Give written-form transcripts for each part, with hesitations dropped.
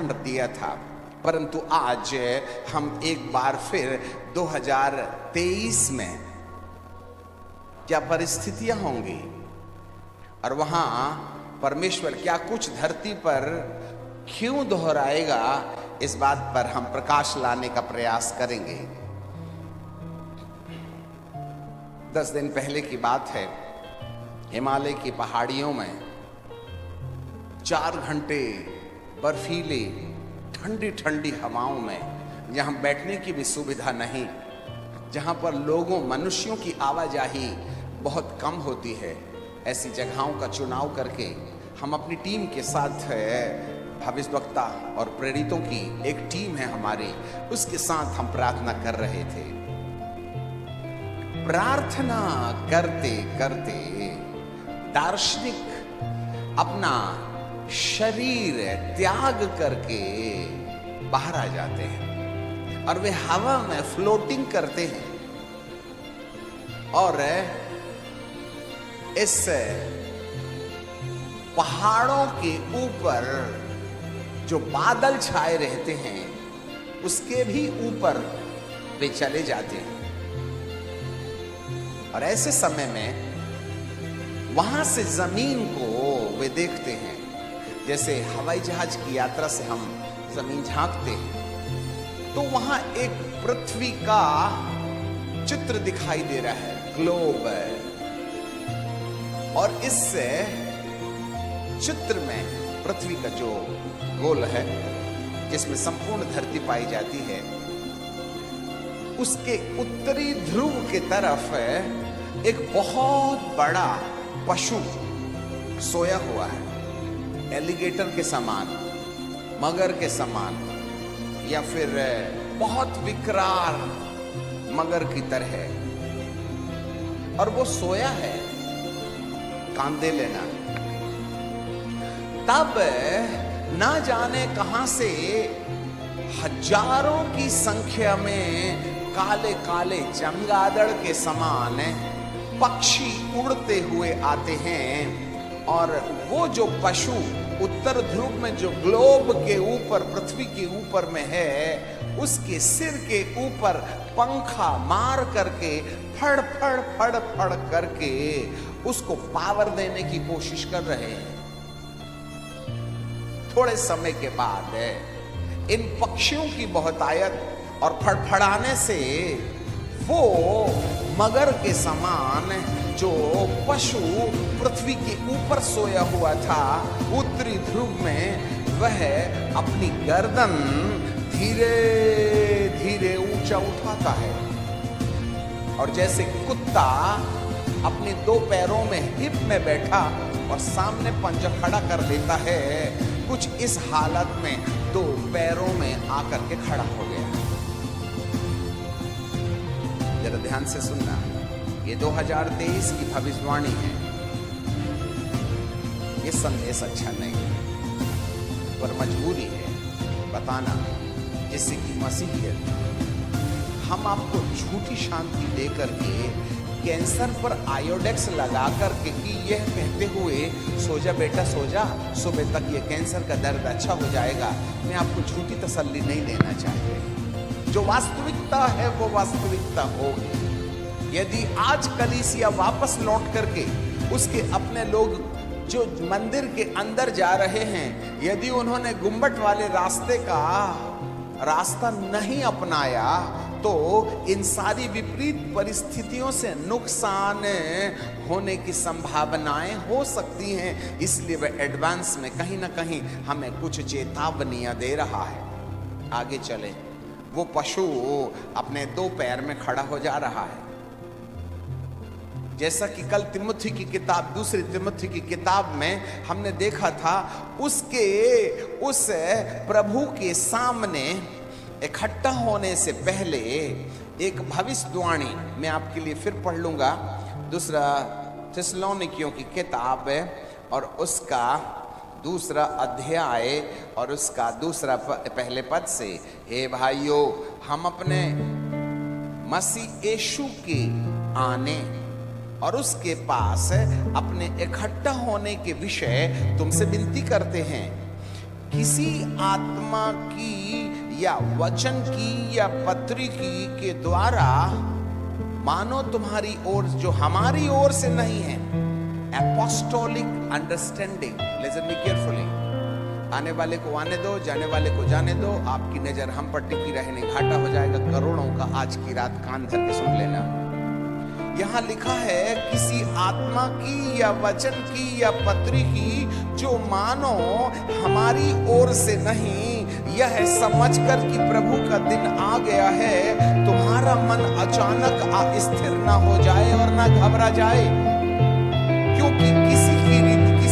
दिया था। परंतु आज हम एक बार फिर 2023 में क्या परिस्थितियां होंगी और वहां परमेश्वर क्या कुछ धरती पर क्यों दोहराएगा, इस बात पर हम प्रकाश लाने का प्रयास करेंगे। 10 दिन पहले की बात है, हिमालय की पहाड़ियों में 4 घंटे बर्फीले ठंडी ठंडी हवाओं में, जहां बैठने की भी सुविधा नहीं, जहां पर लोगों मनुष्यों की आवाजाही बहुत कम होती है, ऐसी जगहों का चुनाव करके हम अपनी टीम के साथ भविष्यवक्ता और प्रेरितों की एक टीम है हमारी, उसके साथ हम प्रार्थना कर रहे थे। प्रार्थना करते करते दार्शनिक अपना शरीर त्याग करके बाहर आ जाते हैं और वे हवा में फ्लोटिंग करते हैं और इस पहाड़ों के ऊपर जो बादल छाए रहते हैं उसके भी ऊपर वे चले जाते हैं। और ऐसे समय में वहां से जमीन को वे देखते हैं, जैसे हवाई जहाज की यात्रा से हम जमीन झांकते हैं तो वहां एक पृथ्वी का चित्र दिखाई दे रहा है, ग्लोब है। और इस चित्र में पृथ्वी का जो गोल है जिसमें संपूर्ण धरती पाई जाती है, उसके उत्तरी ध्रुव की तरफ एक बहुत बड़ा पशु सोया हुआ है, एलिगेटर के समान, मगर के समान, या फिर बहुत विकराल मगर की तरह, और वो सोया है कांदे लेना। तब ना जाने कहां से हजारों की संख्या में काले काले चमगादड़ के समान पक्षी उड़ते हुए आते हैं और वो जो पशु उत्तर ध्रुव में जो ग्लोब के ऊपर, पृथ्वी के ऊपर में है, उसके सिर के ऊपर पंखा मार करके फड़ फड़ फड़ फड़ करके उसको पावर देने की कोशिश कर रहे हैं। थोड़े समय के बाद इन पक्षियों की बहुतायत और फड़फड़ाने से वो मगर के समान जो पशु पृथ्वी के ऊपर सोया हुआ था उत्तरी ध्रुव में, वह अपनी गर्दन धीरे धीरे ऊंचा उठाता है और जैसे कुत्ता अपने 2 पैरों में हिप में बैठा और सामने पंजा खड़ा कर देता है, कुछ इस हालत में 2 पैरों में आकर के खड़ा हो गया। जरा ध्यान से सुनना, ये 2023 की भविष्यवाणी है। ये संदेश अच्छा नहीं है, पर मजबूरी है बताना, जिससे कि मसीहियत हम आपको झूठी शांति देकर के कैंसर पर आयोडेक्स लगा करके कि यह कहते हुए सो जा बेटा सो जा, सुबह तक ये कैंसर का दर्द अच्छा हो जाएगा, मैं आपको झूठी तसल्ली नहीं देना चाहते। जो वास्तविकता है वो वास्तविकता होगी। यदि आज कलीसिया वापस लौट करके उसके अपने लोग जो मंदिर के अंदर जा रहे हैं, यदि उन्होंने गुम्बट वाले रास्ते का रास्ता नहीं अपनाया तो इन सारी विपरीत परिस्थितियों से नुकसान होने की संभावनाएं हो सकती हैं। इसलिए वह एडवांस में कहीं ना कहीं हमें कुछ चेतावनियां दे रहा है। आगे चले, वो पशु अपने 2 पैर में खड़ा हो जा रहा है, जैसा कि कल तिमुथी की किताब, दूसरी तिमुथी की किताब में हमने देखा था। उसके उस प्रभु के सामने इकट्ठा होने से पहले एक भविष्यवाणी मैं आपके लिए फिर पढ़ लूंगा, 2 थिस्सलुनीकियों की किताब और उसका 2 अध्याय और उसका 2 पहले पद से। हे भाइयों, हम अपने मसीह यीशु के आने और उसके पास अपने इकट्ठा होने के विषय तुमसे विनती करते हैं किसी आत्मा की या वचन की या पत्री की के द्वारा मानो तुम्हारी ओर, जो हमारी ओर से नहीं है, apostolic understanding. Listen me carefully. आने वाले को आने दो, जाने वाले को जाने दो। आपकी नजर हम पर टिकी रहने घाटा हो जाएगा करोड़ों का। आज की रात कान धर के सुन लेना। यहां लिखा है किसी आत्मा की या वचन की या पत्री की, जो मानो हमारी ओर से नहीं, यह समझकर कि प्रभु का दिन आ गया है, तुम्हारा मन अचानक अस्थिर ना हो जाए और ना घबरा जाए। क्योंकि किसी भी रीति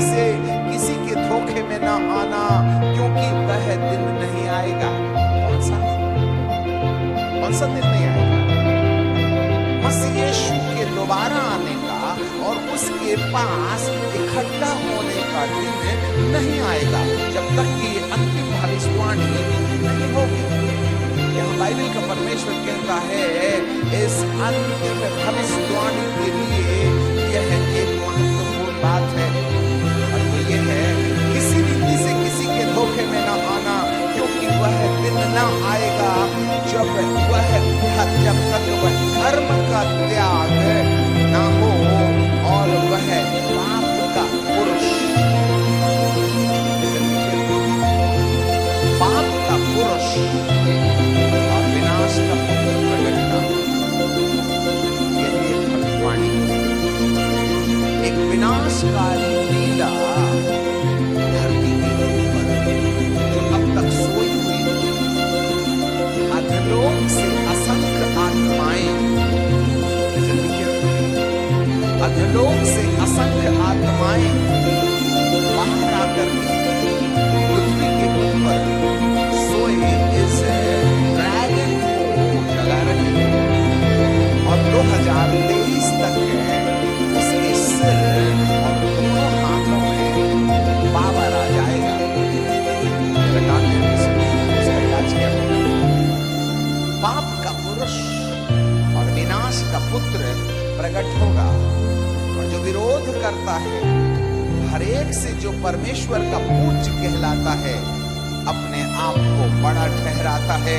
से किसी के धोखे में ना आना, क्योंकि वह दिन नहीं आएगा। कौन सा दिन नहीं आएगा? मसीह यीशु के दोबारा आने का और उसके पास इकट्ठा होने का दिन नहीं आएगा जब तक कि अंतिम भविष्यवाणी नहीं होगी। यहाँ बाइबल का परमेश्वर कहता है इस अंतिम भविष्यवाणी के लिए यह एक महत्वपूर्ण बात है, और वो ये है किसी रीति से किसी के धोखे में ना आना, क्योंकि वह दिन ना आएगा जब तक वह धर्म का त्याग ना हो और वह पाप का पुरुष और विनाश का पुत्र प्रकट ना हो। यही एक भविष्यवाणी, एक विनाशकारी लीला धरती के ऊपर जो अब तक सोई हुई, अधलोक से असंख्य आत्माएं, अधलोक से असंख्य आत्माएं बाहर आकर पृथ्वी के ऊपर सोए इस ड्रैगन को जगा रही है, और 2023 तक उसके सिर और दोनों हाथों में पावर आ जाएगा। उसका इलाज क्या होगा? पाप का पुरुष और विनाश का पुत्र प्रकट होगा, और जो विरोध करता है, हर एक से जो परमेश्वर का पूज्य कहलाता है, अपने आप को बड़ा ठहराता है,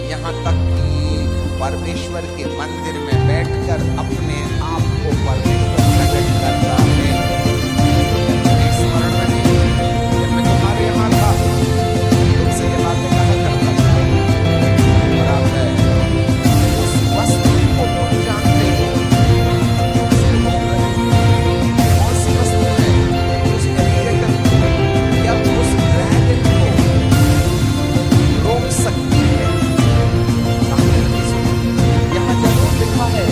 यहाँ तक कि परमेश्वर के मंदिर में बैठकर अपने आप को परमेश्वर प्रकट करता है। स्मरण रहे, जब मैं तुम्हारे यहाँ था तुमसे ये बातें कहा करता था, और आप उस वस्तु को तुम जानते हो। कौन सी वस्तु है? उसमें क्या उस ड्रैगन को रोक सकती है? यहाँ जरूर लिखा है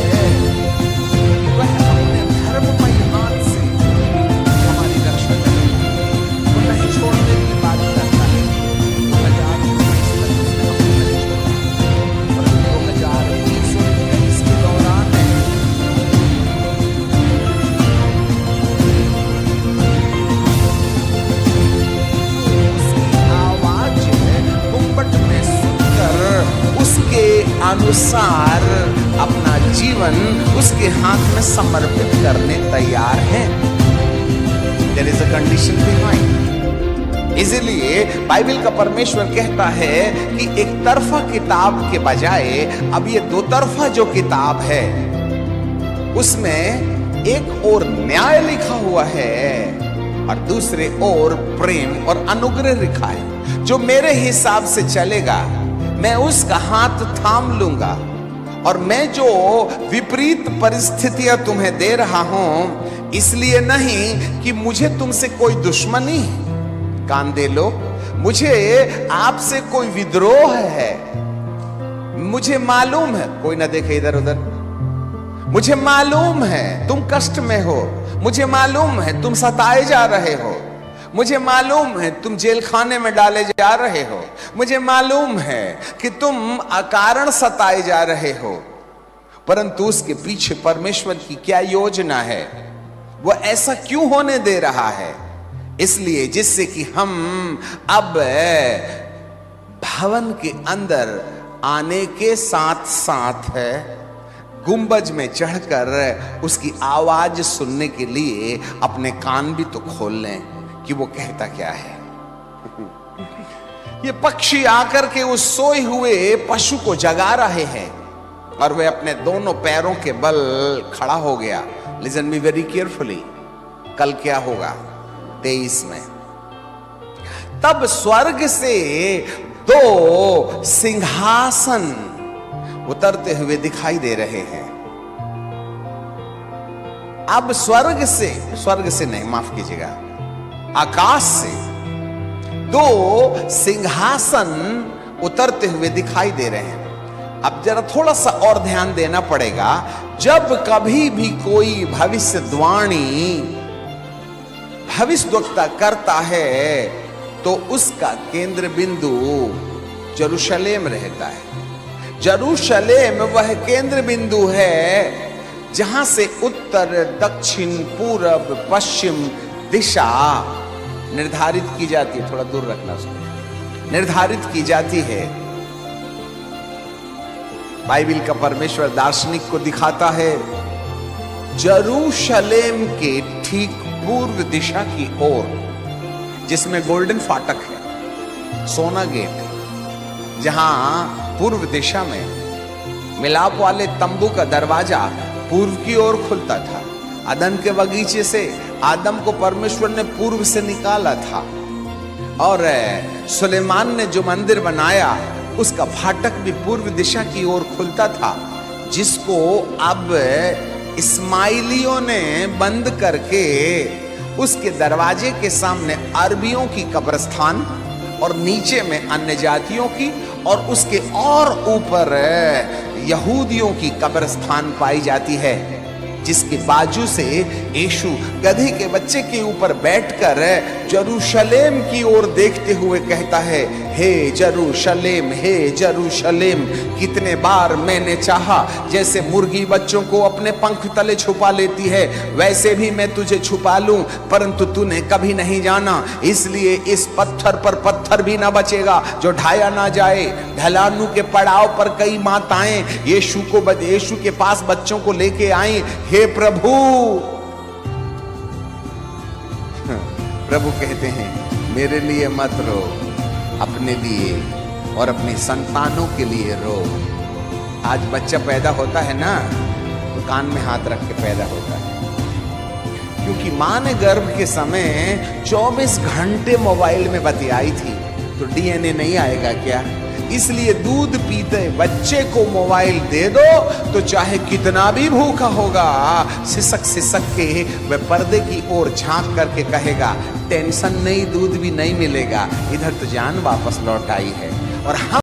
वह अपने धर्ममय हाथ से हमारी रक्षा करेगा। वो नहीं छोड़ने की बात करता है। 2023 तक उसने हमें नहीं छोड़ा, और 2023 के दौरान उसकी आवाज गुम्बट में सुनकर उसके अनुसार अपना जीवन उसके हाथ में समर्पित करने तैयार हैं। There is a condition behind। इसलिए बाइबल का परमेश्वर कहता है कि एक तरफा किताब के बजाय अब ये दो तरफा जो किताब है, उसमें एक ओर न्याय लिखा हुआ है और दूसरे ओर प्रेम और अनुग्रह लिखा है। जो मेरे हिसाब से चलेगा मैं उसका हाथ थाम लूंगा, और मैं जो विपरीत परिस्थितियां तुम्हें दे रहा हूं इसलिए नहीं कि मुझे तुमसे कोई दुश्मनी है। कान दे लो, मुझे आपसे कोई विद्रोह है। मुझे मालूम है, कोई ना देखे इधर उधर, मुझे मालूम है तुम कष्ट में हो, मुझे मालूम है तुम सताए जा रहे हो, मुझे मालूम है तुम जेल खाने में डाले जा रहे हो, मुझे मालूम है कि तुम अकारण सताए जा रहे हो, परंतु उसके पीछे परमेश्वर की क्या योजना है, वो ऐसा क्यों होने दे रहा है? इसलिए जिससे कि हम अब भवन के अंदर आने के साथ साथ गुंबज में चढ़कर उसकी आवाज सुनने के लिए अपने कान भी तो खोल लें कि वो कहता क्या है। ये पक्षी आकर के उस सोए हुए पशु को जगा रहे हैं और वह अपने दोनों पैरों के बल खड़ा हो गया। लिसन मी वेरी केयरफुली, कल क्या होगा 23 में। तब स्वर्ग से 2 सिंहासन उतरते हुए दिखाई दे रहे हैं। अब स्वर्ग से नहीं, माफ कीजिएगा, आकाश से 2 सिंहासन उतरते हुए दिखाई दे रहे हैं। अब जरा थोड़ा सा और ध्यान देना पड़ेगा। जब कभी भी कोई भविष्यद्वक्ता करता है तो उसका केंद्र बिंदु यरूशलेम रहता है। यरूशलेम वह केंद्र बिंदु है जहां से उत्तर, दक्षिण, पूरब, पश्चिम दिशा निर्धारित की जाती है। थोड़ा दूर रखना उसको, निर्धारित की जाती है। बाइबल का परमेश्वर दार्शनिक को दिखाता है यरूशलेम के ठीक पूर्व दिशा की ओर, जिसमें गोल्डन फाटक है, सोना गेट, जहां पूर्व दिशा में मिलाप वाले तंबू का दरवाजा पूर्व की ओर खुलता था। अदन के बगीचे से आदम को परमेश्वर ने पूर्व से निकाला था और सुलेमान ने जो मंदिर बनाया उसका फाटक भी पूर्व दिशा की ओर खुलता था, जिसको अब इस्माइलियों ने बंद करके उसके दरवाजे के सामने अरबियों की कब्रिस्तान और नीचे में अन्य जातियों की और उसके और ऊपर यहूदियों की कब्रिस्तान पाई जाती है, जिसके बाजू से यीशु गधे के बच्चे के ऊपर बैठकर यरूशलेम की ओर देखते हुए कहता है, हे यरूशलेम, हे यरूशलेम, कितने बार मैंने चाहा जैसे मुर्गी बच्चों को अपने पंख तले छुपा लेती है वैसे भी मैं तुझे छुपा लूं, परंतु तूने कभी नहीं जाना, इसलिए इस पत्थर पर पत्थर भी ना बचेगा जो ढाया ना जाए। ढलानू के पड़ाव पर कई माताएं यीशु के पास बच्चों को लेके आई। हे प्रभु, प्रभु कहते हैं मेरे लिए मत रो, अपने लिए और अपनी संतानों के लिए रो। आज बच्चा पैदा होता है ना तो कान में हाथ रख के पैदा होता है, क्योंकि मां ने गर्भ के समय 24 घंटे मोबाइल में बतियाई थी, तो डीएनए नहीं आएगा क्या? इसलिए दूध पीते बच्चे को मोबाइल दे दो तो चाहे कितना भी भूखा होगा, सिसक सिसक के वह पर्दे की ओर झांक करके कहेगा, टेंशन नहीं, दूध भी नहीं मिलेगा, इधर तो जान वापस लौट आई है। और हम